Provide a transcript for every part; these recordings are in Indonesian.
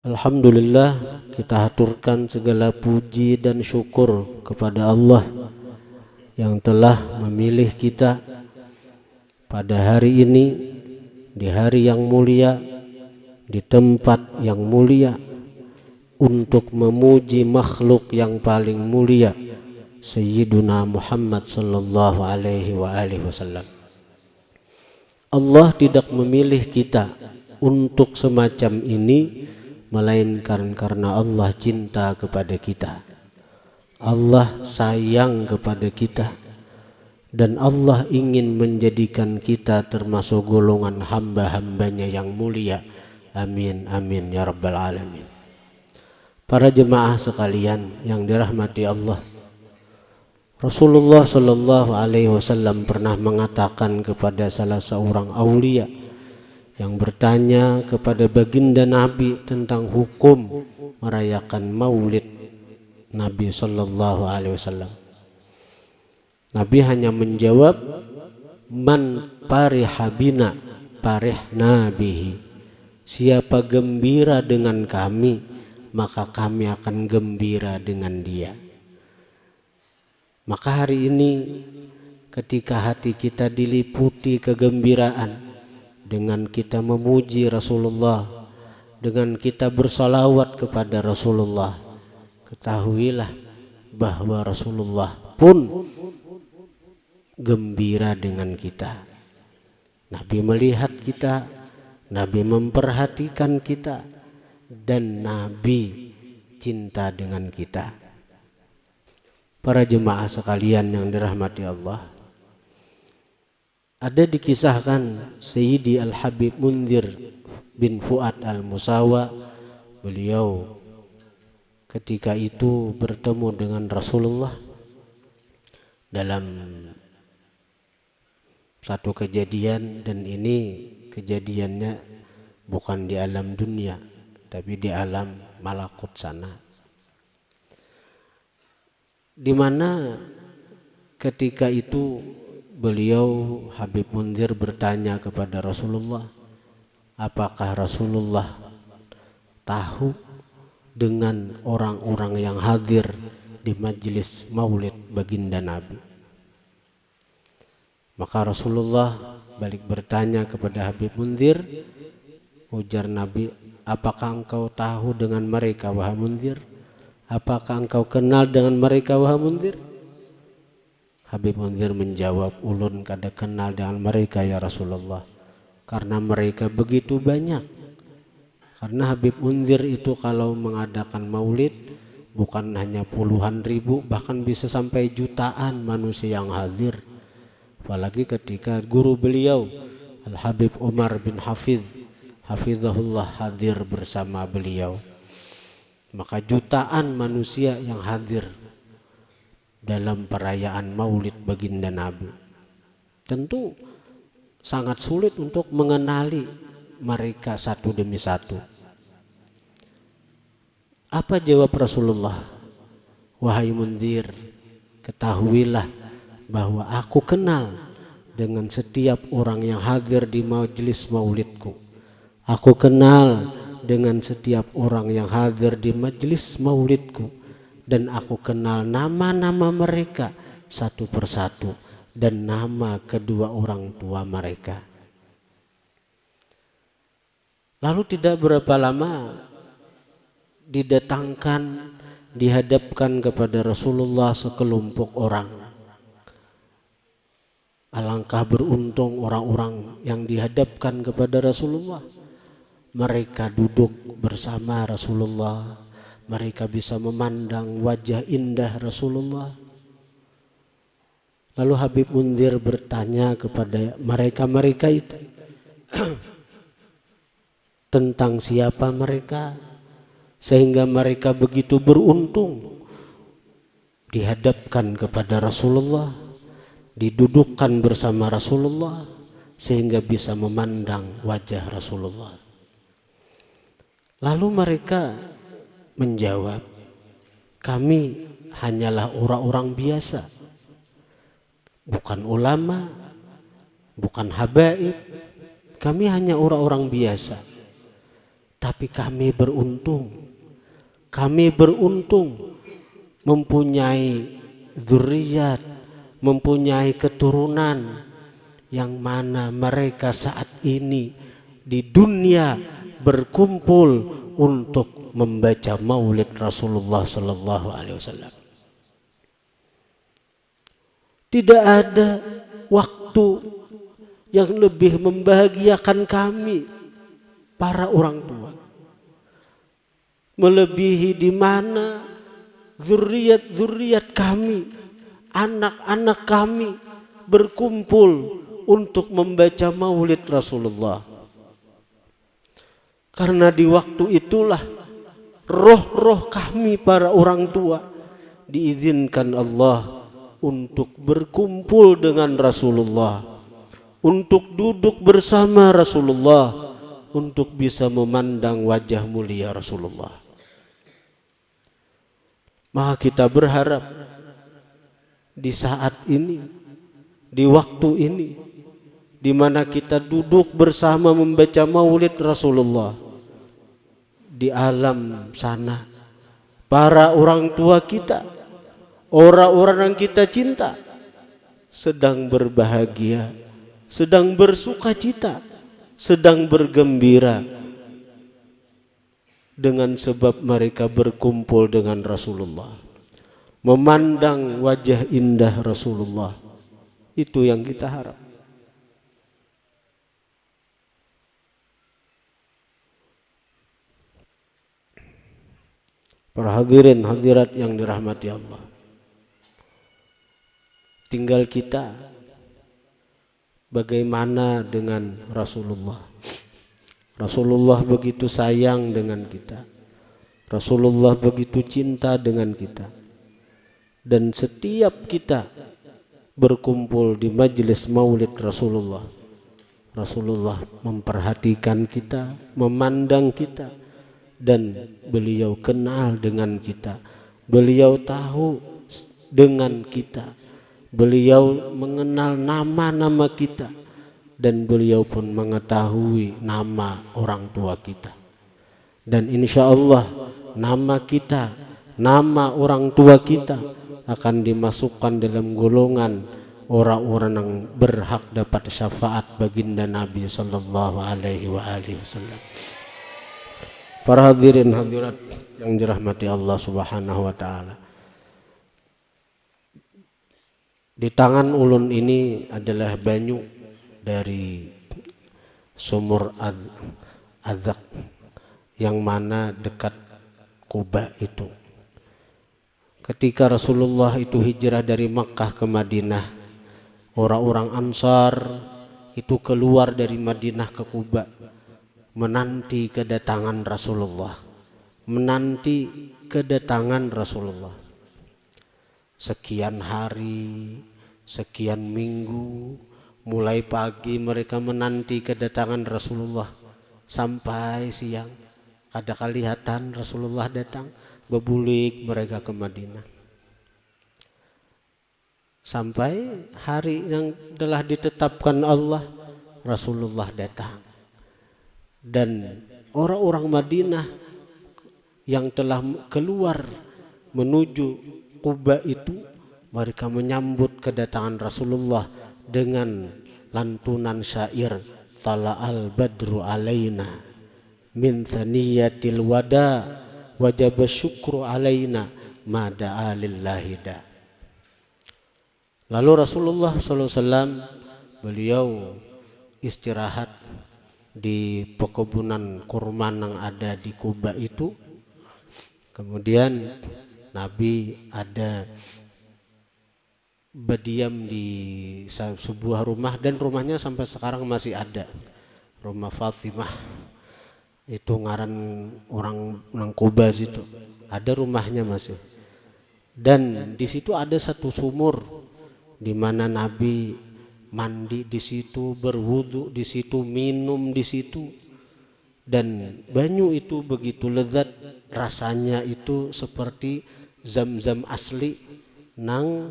Alhamdulillah, kita haturkan segala puji dan syukur kepada Allah yang telah memilih kita pada hari ini, di hari yang mulia, di tempat yang mulia, untuk memuji makhluk yang paling mulia, Sayyiduna Muhammad sallallahu alaihi wasallam. Allah tidak memilih kita untuk semacam ini, melainkan karena Allah cinta kepada kita. Allah sayang kepada kita, dan Allah ingin menjadikan kita termasuk golongan hamba-hambanya yang mulia. Amin, amin, ya rabbal alamin. Para jemaah sekalian yang dirahmati Allah, Rasulullah sallallahu alaihi wasallam pernah mengatakan kepada salah seorang aulia yang bertanya kepada baginda Nabi tentang hukum merayakan maulid Nabi sallallahu alaihi wasallam. Nabi hanya menjawab, man parihabina parihna bihi. Siapa gembira dengan kami, maka kami akan gembira dengan dia. Maka hari ini ketika hati kita diliputi kegembiraan, dengan kita memuji Rasulullah, dengan kita bersalawat kepada Rasulullah, ketahuilah bahwa Rasulullah pun gembira dengan kita. Nabi melihat kita, Nabi memperhatikan kita, dan Nabi cinta dengan kita. Para jemaah sekalian yang dirahmati Allah, ada dikisahkan Sayyidi Al-Habib Munzir bin Fuad Al-Musawa, beliau ketika itu bertemu dengan Rasulullah dalam satu kejadian, dan ini kejadiannya bukan di alam dunia tapi di alam malakut sana, di mana ketika itu beliau Habib Munzir bertanya kepada Rasulullah, apakah Rasulullah tahu dengan orang-orang yang hadir di majelis maulid baginda Nabi? Maka Rasulullah balik bertanya kepada Habib Munzir, ujar Nabi, apakah engkau tahu dengan mereka wahai Munzir? Apakah engkau kenal dengan mereka wahai Munzir? Habib Munzir menjawab, ulun kada kenal dengan mereka ya Rasulullah, karena mereka begitu banyak. Karena Habib Munzir itu kalau mengadakan maulid bukan hanya puluhan ribu, bahkan bisa sampai jutaan manusia yang hadir. Apalagi ketika guru beliau Al-Habib Umar bin Hafizahullah hadir bersama beliau, maka jutaan manusia yang hadir dalam perayaan maulid baginda Nabi. Tentu sangat sulit untuk mengenali mereka satu demi satu. Apa jawab Rasulullah? Wahai Munzir, ketahuilah bahwa aku kenal dengan setiap orang yang hadir di majelis maulidku. Aku kenal dengan setiap orang yang hadir di majelis maulidku, dan aku kenal nama-nama mereka satu persatu dan nama kedua orang tua mereka. Lalu tidak berapa lama dihadapkan kepada Rasulullah sekelompok orang. Alangkah beruntung orang-orang yang dihadapkan kepada Rasulullah. Mereka duduk bersama Rasulullah, mereka bisa memandang wajah indah Rasulullah. Lalu Habib Munzir bertanya kepada mereka itu tentang siapa mereka, sehingga mereka begitu beruntung dihadapkan kepada Rasulullah, didudukkan bersama Rasulullah, sehingga bisa memandang wajah Rasulullah. Lalu mereka menjawab, kami hanyalah orang-orang biasa, bukan ulama, bukan habaib, kami hanya orang-orang biasa. Tapi kami beruntung mempunyai zuriat, mempunyai keturunan yang mana mereka saat ini di dunia berkumpul untuk membaca maulid Rasulullah sallallahu alaihi wasallam. Tidak ada waktu yang lebih membahagiakan kami para orang tua, melebihi di mana zuriat kami, anak-anak kami berkumpul untuk membaca maulid Rasulullah. Karena di waktu itulah roh-roh kami para orang tua diizinkan Allah untuk berkumpul dengan Rasulullah, untuk duduk bersama Rasulullah, untuk bisa memandang wajah mulia Rasulullah. Maka kita berharap di saat ini, di waktu ini, di mana kita duduk bersama membaca maulid Rasulullah, di alam sana para orang tua kita, orang-orang yang kita cinta sedang berbahagia, sedang bersuka cita, sedang bergembira dengan sebab mereka berkumpul dengan Rasulullah, memandang wajah indah Rasulullah. Itu yang kita harap. Para hadirin hadirat yang dirahmati Allah, tinggal kita bagaimana dengan Rasulullah. Rasulullah begitu sayang dengan kita, Rasulullah begitu cinta dengan kita. Dan setiap kita berkumpul di majelis maulid Rasulullah, Rasulullah memperhatikan kita, memandang kita, dan beliau kenal dengan kita, beliau tahu dengan kita, beliau mengenal nama-nama kita, dan beliau pun mengetahui nama orang tua kita. Dan insya Allah nama kita, nama orang tua kita akan dimasukkan dalam golongan orang-orang yang berhak dapat syafaat baginda Nabi sallallahu alaihi wasallam. Para hadirin hadirat yang dirahmati Allah Subhanahu wa taala, di tangan ulun ini adalah banyu dari sumur Azak yang mana dekat Kuba itu. Ketika Rasulullah itu hijrah dari Makkah ke Madinah, orang-orang Ansar itu keluar dari Madinah ke Kuba menanti kedatangan Rasulullah, menanti kedatangan Rasulullah. Sekian hari, sekian minggu, mulai pagi mereka menanti kedatangan Rasulullah sampai siang. Ada kelihatan Rasulullah datang, bebulik mereka ke Madinah. Sampai hari yang telah ditetapkan Allah, Rasulullah datang. Dan orang-orang Madinah yang telah keluar menuju Kuba itu, mereka menyambut kedatangan Rasulullah dengan lantunan syair, Tala'al badru alaina min thaniyatil wada wajib syukru alaina mada'a lillahi da. Lalu Rasulullah SAW beliau istirahat di pekebunan kurma yang ada di Kuba itu. Kemudian Nabi ada berdiam di sebuah rumah, dan rumahnya sampai sekarang masih ada, rumah Fatimah. Itu ngaran orang Kuba situ, ada rumahnya masih. Dan di situ ada satu sumur di mana Nabi mandi di situ, berwudu di situ, minum di situ. Dan banyu itu begitu lezat, rasanya itu seperti zam-zam asli nang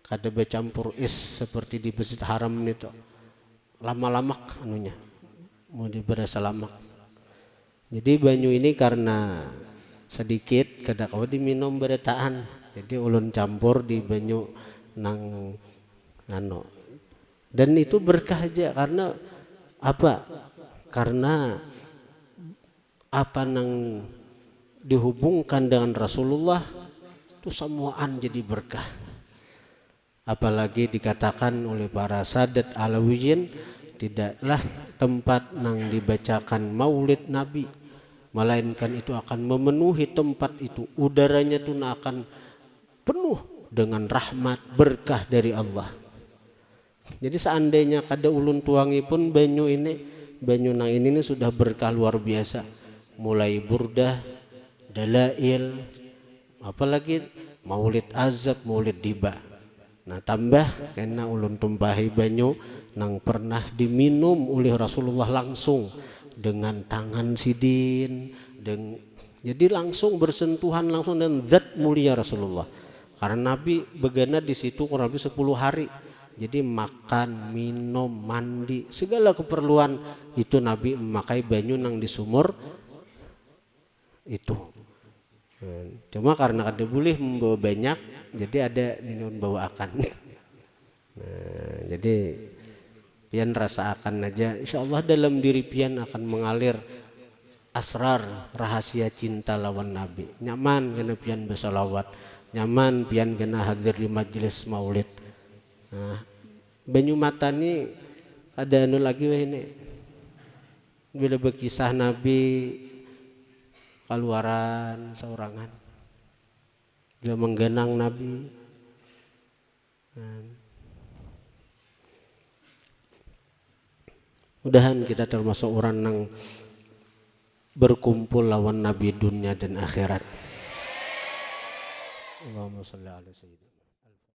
kada bercampur es seperti di Masjid Haram itu. Lama-lamak anunya, mau berasa lamak. Jadi banyu ini karena sedikit kada kau diminum beretaan, jadi ulun campur di banyu nang nano, dan itu berkah aja. Karena apa? Karena apa nang dihubungkan dengan Rasulullah itu semuaan jadi berkah. Apalagi dikatakan oleh para sadat alawiyin, tidaklah tempat nang dibacakan maulid Nabi, melainkan itu akan memenuhi tempat itu, udaranya tuh akan penuh dengan rahmat berkah dari Allah. Jadi seandainya kada ulun tuangi pun banyu ini, banyu nang ini sudah berkah luar biasa. Mulai burdah, dalail, apalagi maulid azab, maulid diba. Nah tambah karena ulun tumpahi banyu nang pernah diminum oleh Rasulullah langsung dengan tangan sidin, jadi langsung bersentuhan langsung dengan zat mulia Rasulullah. Karena Nabi begana di situ kurang lebih 10 hari. Jadi makan, minum, mandi, segala keperluan itu Nabi memakai banyu nang di sumur itu. Cuma karena kada boleh membawa banyak, jadi ada minum bawa akan. Nah, jadi pian rasa akan aja, insya Allah dalam diri pian akan mengalir asrar rahasia cinta lawan Nabi. Nyaman kena pian bersalawat, nyaman pian kena hadir di majelis maulid. Nah, banyu mata ni ada anu lagi weh ini. Bila berkisah Nabi keluaran seorangan, bila menggenang Nabi. Mudahan kita termasuk orang yang berkumpul lawan Nabi dunia dan akhirat. Allahumma sholli ala sayyidina